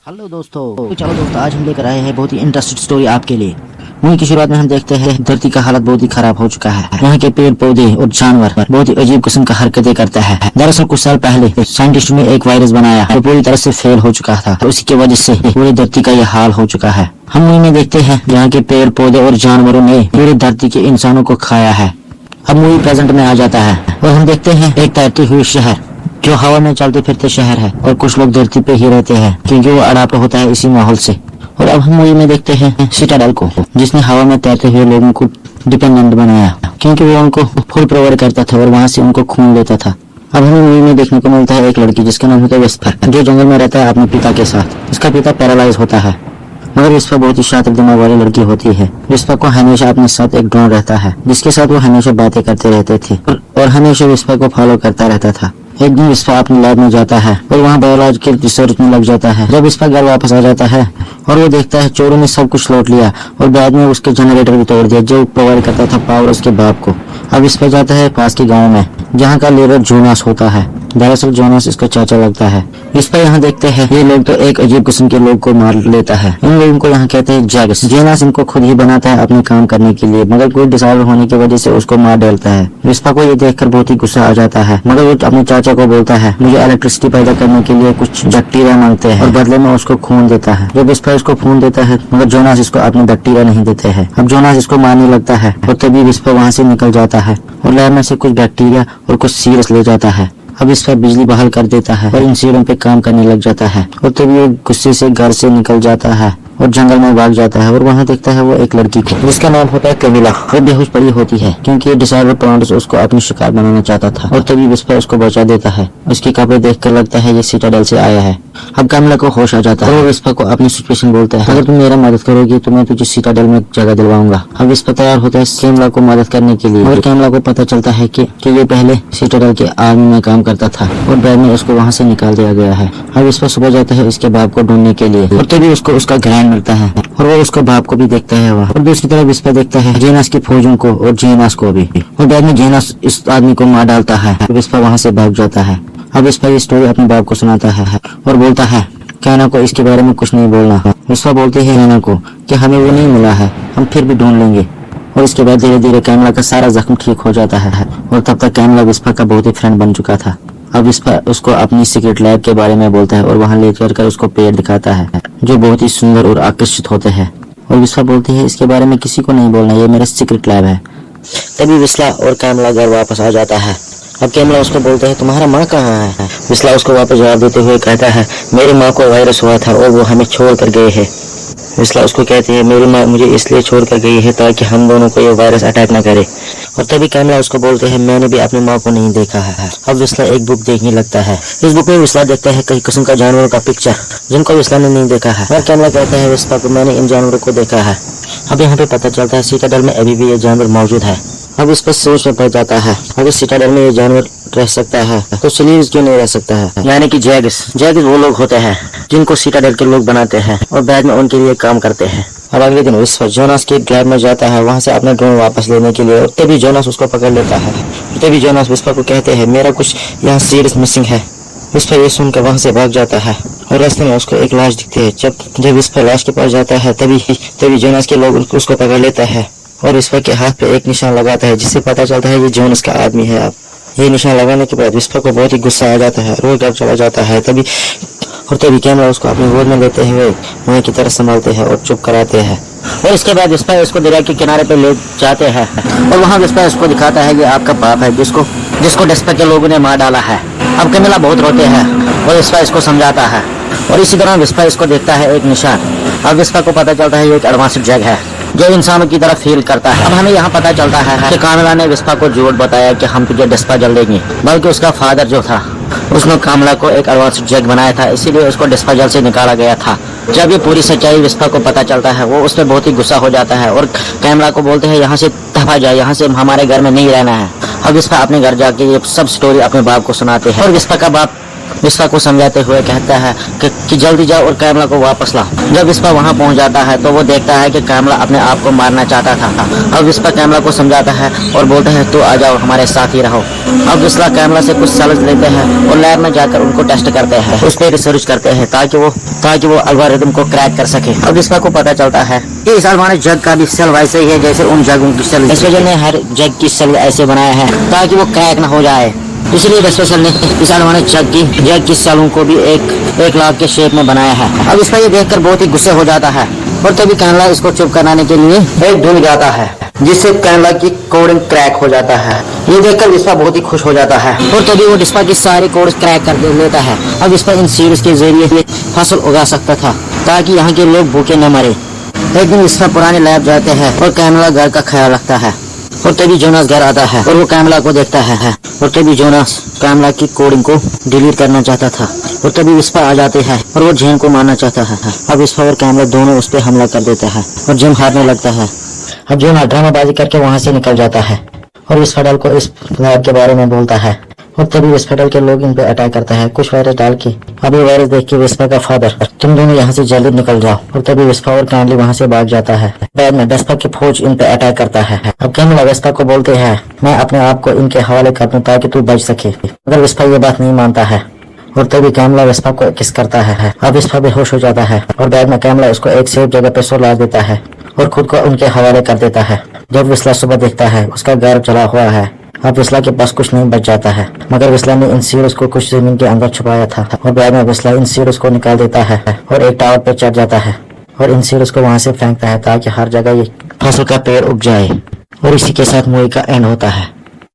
Hello दोस्तों, तो चलो दोस्तों, आज हम लेकर आए हैं बहुत ही इंटरेस्टिंग स्टोरी आपके लिए। मूवी की शुरुआत में हम देखते हैं धरती का हालत बहुत ही खराब हो चुका है। यहाँ के पेड़ पौधे और जानवर बहुत ही अजीब किस्म का हरकतें करता है। दरअसल कुछ साल पहले साइंटिस्ट ने एक वायरस बनाया जो पूरी तरह से फेल हो चुका था, तो उसी की वजह से पूरी धरती का यह हाल हो चुका है। हम मूवी में देखते हैं यहाँ के पेड़ पौधे और जानवरों ने पूरी धरती के इंसानों को खाया है। अब मूवी प्रेजेंट में आ जाता है और हम देखते हैं एक तैरती हुई शहर जो हवा में चलते फिरते शहर है, और कुछ लोग धरती पे ही रहते हैं क्योंकि वो अडाप्ट होता है इसी माहौल से। और अब हम मूवी में देखते हैं सिटाडेल को, जिसने हवा में तैरते हुए लोगों को डिपेंडेंट बनाया क्योंकि वो उनको फुल प्रोवाइड करता था और वहाँ से उनको खून लेता था। अब हमें मूवी में देखने को मिलता है एक लड़की जिसका नाम होता है विस्पर, जो जंगल में रहता है अपने पिता के साथ। इसका पिता पैरालाइज होता है, मगर विस्पर बहुत ही शातिर दिमाग वाली लड़की होती है। विस्पर को हमेशा अपने साथ एक ड्रोन रहता है जिसके साथ वो हमेशा बातें करते रहते थे और हमेशा विस्पर को फॉलो करता रहता था। एक दिन विस्पर अपने लैब में जाता है और वहाँ बायोलॉजिकल रिसर्च में लग जाता है। जब विस्पर घर वापस आ जाता है और वो देखता है चोरों ने सब कुछ लूट लिया और बाद में उसके जनरेटर भी तोड़ दिया जो प्रोवाइड करता था पावर उसके बाप को। अब विस्पर जाता है पास के गाँव में जहाँ का लीडर जोनास होता है। दरअसल जोनास इसका चाचा लगता है। विस्पर यहाँ देखते हैं ये लोग तो एक अजीब किस्म के लोग को मार लेता है। इन लोगों को यहाँ कहते हैं जैगस। जोनास इनको खुद ही बनाता है अपने काम करने के लिए, मगर कोई डिसऑर्डर होने की वजह से उसको मार डालता है। विस्पर को ये देखकर बहुत ही गुस्सा आ जाता है, मगर वो अपने चाचा को बोलता है मुझे इलेक्ट्रिसिटी पैदा करने के लिए कुछ बैक्टीरिया मांगते हैं और बदले में उसको खून देता है। जब विस्पर इसको खून देता है मगर जोनास इसको अपने बैक्टीरिया नहीं देते हैं। अब जोनास इसको मारने लगता है और तभी विस्पर वहाँ से निकल जाता है और लैब में से कुछ बैक्टीरिया और कुछ सीरस ले जाता है। अब इस पर बिजली बहाल कर देता है और इन सीरों पे काम करने लग जाता है और तभी वो गुस्से से घर से निकल जाता है और जंगल में भाग जाता है और वहाँ देखता है वो एक लड़की को जिसका नाम होता है कमिला। वो बेहोश पड़ी होती है क्योंकि ये डिसऑर्डर प्लांट्स उसको अपनी शिकार बनाना चाहता था और तभी विस्पर उसको बचा देता है। उसके कपड़े देखकर लगता है ये सिटाडेल से आया है। अब कमिला को होश आ जाता है और वो विस्पर को अपनी सिचुएशन बोलता है अगर तुम मेरा मदद करोगी तो मैं तुझे सिटाडेल में जगह दिलवाऊंगा। अब विस्पर तैयार होता है कमिला को मदद करने के लिए और कमिला को पता चलता है कि ये पहले सिटाडेल के आर्मी में काम करता था और बाद में उसको वहाँ से निकाल दिया गया है। अब विस्पर सुबह जाता है इसके बाप को ढूंढने के लिए और तभी उसको उसका ग्रैंड मिलता है और वो उसको बाप को भी देखता है वहाँ। और दूसरी तरफ विस्पर देखता है जेनास की फौजों को और जेनास को भी, और बाद में जेनास इस आदमी को मार डालता है। विस्पर वहाँ से भाग जाता है। अब विस्पर ये स्टोरी अपने बाप को सुनाता है और बोलता है कैना को इसके बारे में कुछ नहीं बोलना। विस्पर बोलते हैं कैना को कि हमें वो नहीं मिला है, हम फिर भी ढूंढ लेंगे। और इसके बाद धीरे धीरे कैमला का सारा जख्म ठीक हो जाता है और तब तक कैमला विस्पर का बहुत ही फ्रेंड बन चुका था। अब विस्पर उसको अपनी सीक्रेट लैब के बारे में बोलता है और वहाँ ले कर उसको पेड़ दिखाता है जो बहुत ही सुंदर और आकर्षित होते हैं। और विस्पर बोलती है इसके बारे में किसी को नहीं बोलना, ये मेरा सीक्रेट लैब है। तभी विस्ला और कैमला घर वापस आ जाता है। अब कैमला उसको बोलता है तुम्हारा माँ कहाँ है। विस्ला उसको वापस जवाब देते हुए कहता है मेरी माँ को वायरस हुआ था और वो हमें छोड़ कर गए हैं। विस्ला उसको कहती है मेरी माँ मुझे इसलिए छोड़ कर गई है ताकि हम दोनों को ये वायरस अटैक न करे। और तभी कैमला उसको बोलते हैं मैंने भी अपनी माँ को नहीं देखा है। अब विस्ला एक बुक देखने लगता है। इस बुक में विस्ला देखता है कई किस्म का जानवरों का पिक्चर जिनको विस्ला ने नहीं देखा है। और कैमला कहता है विस्ला को मैंने इन जानवरों को देखा है। अब यहाँ पे पता चलता है सिटाडेल में अभी भी ये जानवर मौजूद है। अब इस पर सोच में पड़ जाता है अगर सिटाडेल में ये जानवर रह सकता है तो सिलीज क्यों नहीं रह सकता है। यानी कि जैगस वो लोग होते हैं जिनको सिटाडेल के लोग बनाते हैं और बाद में उनके लिए काम करते हैं। अब अगले दिन विस्पर जोनास के लैब में जाता है वहाँ से अपना ड्रोन वापस लेने के लिए और तभी जोनास उसको पकड़ लेता है। तभी जोनास विस्पर को कहते हैं मेरा कुछ यहाँ सीड्स मिसिंग है। विस्पर ये सुनकर वहाँ से भाग जाता है और रास्ते में उसको एक लाश दिखती है। जब विस्पर लाश के पास जाता है तभी जोनास के लोग उसको पकड़ लेता है और विस्पर के हाथ पे एक निशान लगाता है जिससे पता चलता है ये जोनास का आदमी है। अब ये निशान लगाने के बाद विस्पर को बहुत ही गुस्सा आ जाता है और वो घर चला जाता है। तभी कैमरा उसको अपनी गोद में लेते हुए वहीं की तरह संभालते हैं और चुप कराते हैं। और इसके बाद विस्पर इसको दरिया के किनारे पे ले जाते हैं और वहाँ विस्पर इसको दिखाता है कि आपका बाप है जिसको डेस्पर के लोगों ने मार डाला है। अब कैमला बहुत रोते हैं और विस्पर इसको समझाता है और इसी तरह विस्पर इसको देखता है एक निशान। अब विस्पर को पता चलता है ये एक एडवांस्ड जग है जो इंसानों की तरह फील करता है। अब हमें यहाँ पता चलता है कि कामला ने विस्पर को झूठ बताया कि हम तुझे डेस्पर जल देंगे, बल्कि उसका फादर जो था उसने कामला को एक एडवांस्ड जग बनाया था, इसीलिए उसको डेस्पर जल से निकाला गया था। जब ये पूरी सच्चाई विस्पर को पता चलता है वो उसमें बहुत ही गुस्सा हो जाता है और कैमला को बोलते हैं यहाँ से दफा जाए, यहाँ से हमारे घर में नहीं रहना है। अब विस्पर अपने घर जाके ये सब स्टोरी अपने बाप को सुनाते हैं और विस्पर का बाप विस्पा को समझाते हुए कहता है कि जल्दी जाओ और कैमला को वापस लाओ। जब विस्पा वहाँ पहुँच जाता है तो वो देखता है कि कैमला अपने आप को मारना चाहता था। अब विस्पा कैमला को समझाता है और बोलता है तो आ जाओ, हमारे साथ ही रहो। अब विस्पा कैमला से कुछ सेल्स लेते हैं और लैब में जाकर उनको टेस्ट करते हैं, उस पर रिसर्च करते हैं ताकि वो एल्गोरिथम को क्रैक कर सके। अब विस्पा को पता चलता है कि इस अलमाने जग का भी सेल वैसे ही है जैसे उन जगों की सेल। इस वजह ने हर जग की सेल ऐसे बनाया है ताकि वो क्रैक न हो जाए। इसलिए वेस्पेसल ने इस अलमाने जग की सेलों को भी एक लाख के शेप में बनाया है। अब इसका ये देखकर बहुत ही गुस्से हो जाता है और तभी कैनला इसको चुप कराने के लिए एक धुन गाता है जिससे कैनला की कोडिंग क्रैक हो जाता है। ये देखकर विस्पा बहुत ही खुश हो जाता है और तभी वो विस्पा की सारी कोड्स क्रैक कर लेता है। अब विस्पा इन सीड्स के जरिए फसल उगा सकता था ताकि यहाँ के लोग भूखे न मरे। एक दिन विस्पा पुराने लैब जाते हैं और कैमला घर का ख्याल रखता है और तभी जोनास घर आता है और वो कैमला को देखता है और तभी जोनास कैमला की कोडिंग को डिलीट करना चाहता था और तभी विस्पा आ जाते हैं और वो जेन को मारना चाहता है। अब विस्पा और कैमला दोनों उस पर हमला कर देते हैं और जेन हारने लगता है। अब जोनास ड्रामाबाजी करके वहाँ से निकल जाता है और विस्फाडल को इस लैब के बारे में बोलता है और तभी विस्फाडल के लोग इन पे अटैक करता है कुछ वायरस डाल के। अब ये वायरस देख के विस्पा का फादर तुम दोनों यहाँ से जल्दी निकल जाओ और तभी विस्पा और कैमली वहाँ से भाग जाता है। बाद में वेस्पा की फौज इन पे अटैक करता है। अब कैमला वेस्पा को बोलते हैं मैं अपने आप को इनके हवाले कर दूं ताकि तू बच सके, मगर विस्पा ये बात नहीं मानता है और तभी कैमला वेस्पा को किस करता है। अब विस्पा बेहोश हो जाता है और बाद में कैमला उसको एक सेफ जगह पे सुला देता है और खुद को उनके हवाले कर देता है। जब विस्ला सुबह देखता है उसका घर जला हुआ है। अब विस्ला के पास कुछ नहीं बच जाता है, मगर विस्ला ने इन सीड्स को कुछ जमीन के अंदर छुपाया था और बाद में विस्ला इन सीड्स को निकाल देता है और एक टावर पे चढ़ जाता है और इन सीड्स को वहां से फेंकता है ताकि हर जगह ये फसल का पेड़ उग जाए। और इसी के साथ मूवी का एंड होता है।